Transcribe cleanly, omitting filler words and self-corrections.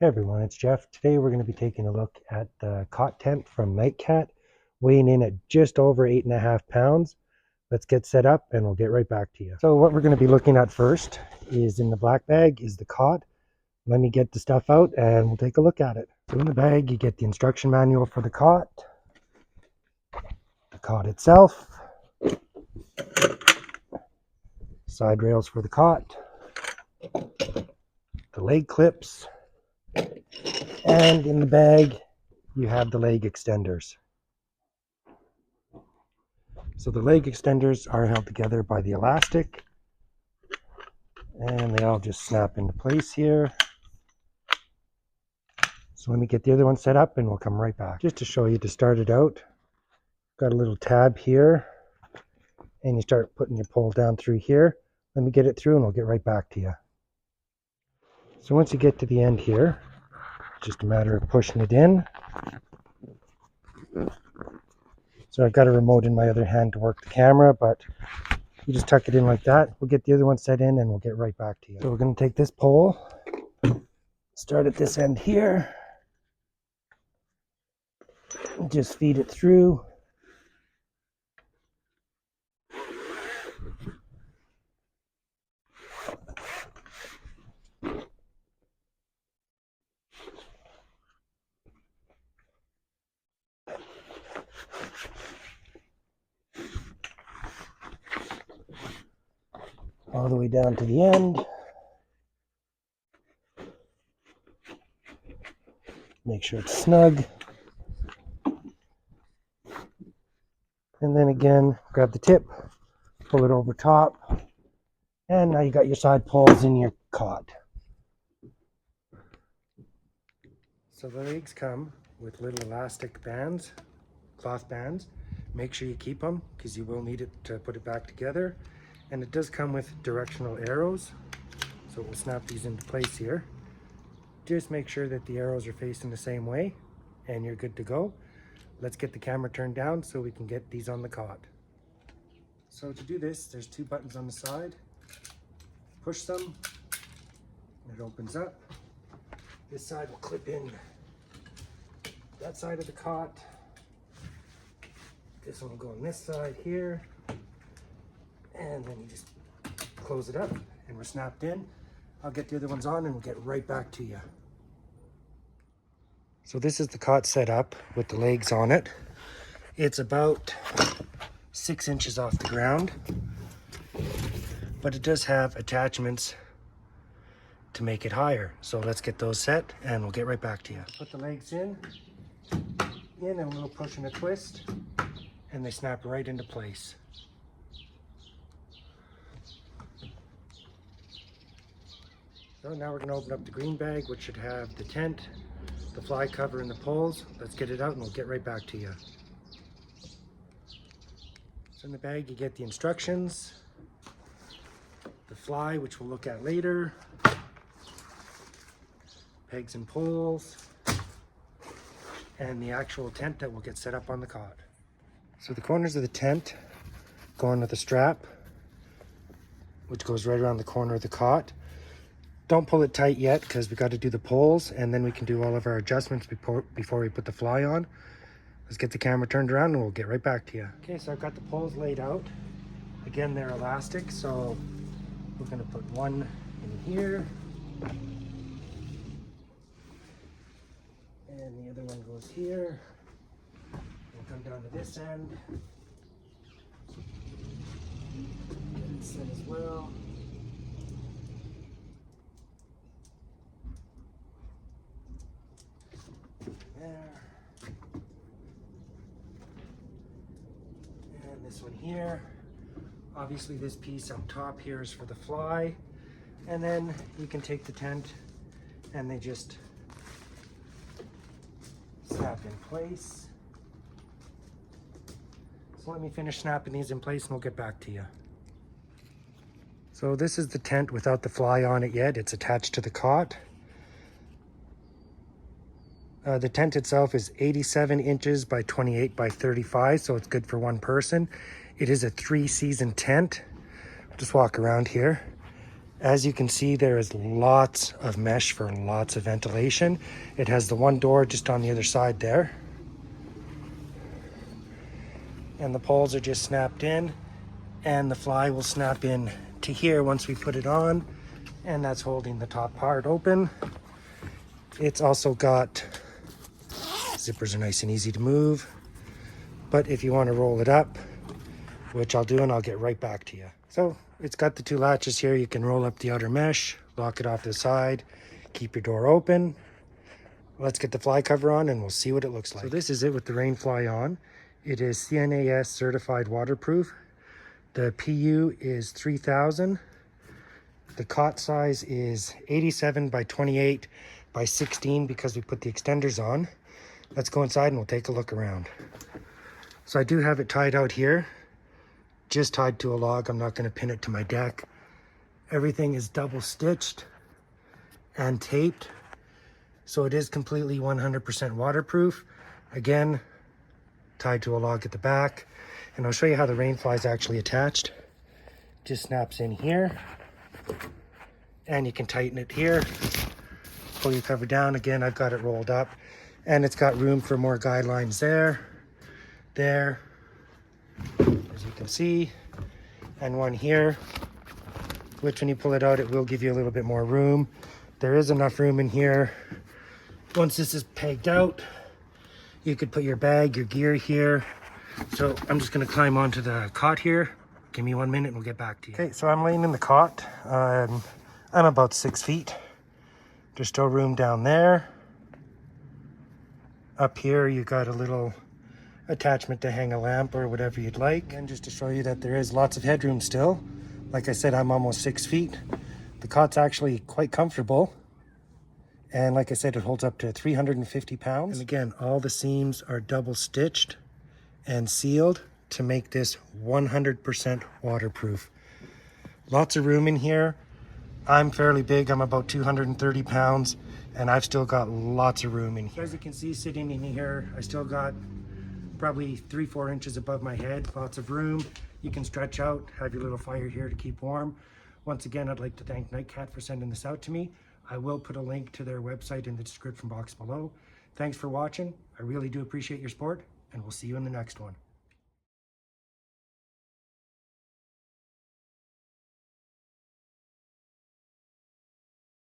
Hey everyone, it's Jeff. Today we're going to be taking a look at the cot tent from Nightcat, weighing in at just over 8.5 pounds. Let's get set up and we'll get right back to you. So what we're going to be looking at first is in the black bag is the cot. Let me get the stuff out and we'll take a look at it. So in the bag you get the instruction manual for the cot itself, side rails for the cot, the leg clips, and in the bag you have the leg extenders. So the leg extenders are held together by the elastic, and they all just snap into place here. So let me get the other one set up and we'll come right back. Just to show you, to start it out, got a little tab here, and you start putting your pole down through here. Let me get it through and we'll get right back to you. So once you get to the end here, just a matter of pushing it in. So I've got a remote in my other hand to work the camera, but you just tuck it in like that. We'll get the other one set in and we'll get right back to you. So we're going to take this pole, start at this end here, and just feed it through. All the way down to the end. Make sure it's snug. And then again, grab the tip, pull it over top, and now you got your side poles in your cot. So the legs come with little elastic bands, cloth bands. Make sure you keep them because you will need it to put it back together. And it does come with directional arrows, so we'll snap these into place here. Just make sure that the arrows are facing the same way and you're good to go. Let's get the camera turned down so we can get these on the cot. So to do this, there's two buttons on the side. Push them and it opens up. This side will clip in that side of the cot. This one will go on this side here. And then you just close it up and we're snapped in. I'll get the other ones on and we'll get right back to you. So this is the cot set up with the legs on it. It's about 6 inches off the ground, but it does have attachments to make it higher. So let's get those set and we'll get right back to you. Put the legs in and a little push and a twist, and they snap right into place. So now we're going to open up the green bag, which should have the tent, the fly cover, and the poles. Let's get it out and we'll get right back to you. So in the bag you get the instructions, the fly, which we'll look at later, pegs and poles, and the actual tent that will get set up on the cot. So the corners of the tent go on with a strap, which goes right around the corner of the cot. Don't pull it tight yet because we got to do the poles and then we can do all of our adjustments before we put the fly on. Let's get the camera turned around and we'll get right back to you. Okay, so I've got the poles laid out. Again, they're elastic, so we're going to put one in here. And the other one goes here. We'll come down to this end. Get it set as well. There. And this one here. Obviously this piece up top here is for the fly. And then you can take the tent and they just snap in place. So let me finish snapping these in place and we'll get back to you. So this is the tent without the fly on it yet. It's attached to the cot. The tent itself is 87 inches by 28 by 35, so it's good for one person. It is a 3-season tent. Just walk around here. As you can see, there is lots of mesh for lots of ventilation. It has the one door just on the other side there. And the poles are just snapped in, and the fly will snap in to here once we put it on, and that's holding the top part open. It's also got, zippers are nice and easy to move, but if you want to roll it up, which I'll do and I'll get right back to you. So it's got the two latches here. You can roll up the outer mesh, lock it off to the side, keep your door open. Let's get the fly cover on and we'll see what it looks like. So this is it with the Rainfly on. It is CNAS certified waterproof. The PU is 3000. The cot size is 87 by 28 by 16 because we put the extenders on. Let's go inside and we'll take a look around. So I do have it tied out here, just tied to a log. I'm not going to pin it to my deck. Everything is double stitched and taped, so it is completely 100% waterproof. Again, tied to a log at the back, and I'll show you how the Rainfly is actually attached. Just snaps in here, and you can tighten it here. Pull your cover down. Again, I've got it rolled up, and it's got room for more guidelines there, as you can see, and one here, which when you pull it out, it will give you a little bit more room. There is enough room in here. Once this is pegged out, you could put your bag, your gear here. So I'm just going to climb onto the cot here. Give me 1 minute and we'll get back to you. Okay, so I'm laying in the cot. I'm about 6 feet. There's still room down there. Up here, you got a little attachment to hang a lamp or whatever you'd like. And just to show you that there is lots of headroom still. Like I said, I'm almost 6 feet. The cot's actually quite comfortable. And like I said, it holds up to 350 pounds. And again, all the seams are double stitched and sealed to make this 100% waterproof. Lots of room in here. I'm fairly big, I'm about 230 pounds, and I've still got lots of room in here. As you can see, sitting in here, I still got probably 3-4 inches above my head, lots of room. You can stretch out, have your little fire here to keep warm. Once again, I'd like to thank Nightcat for sending this out to me. I will put a link to their website in the description box below. Thanks for watching. I really do appreciate your support, and we'll see you in the next one.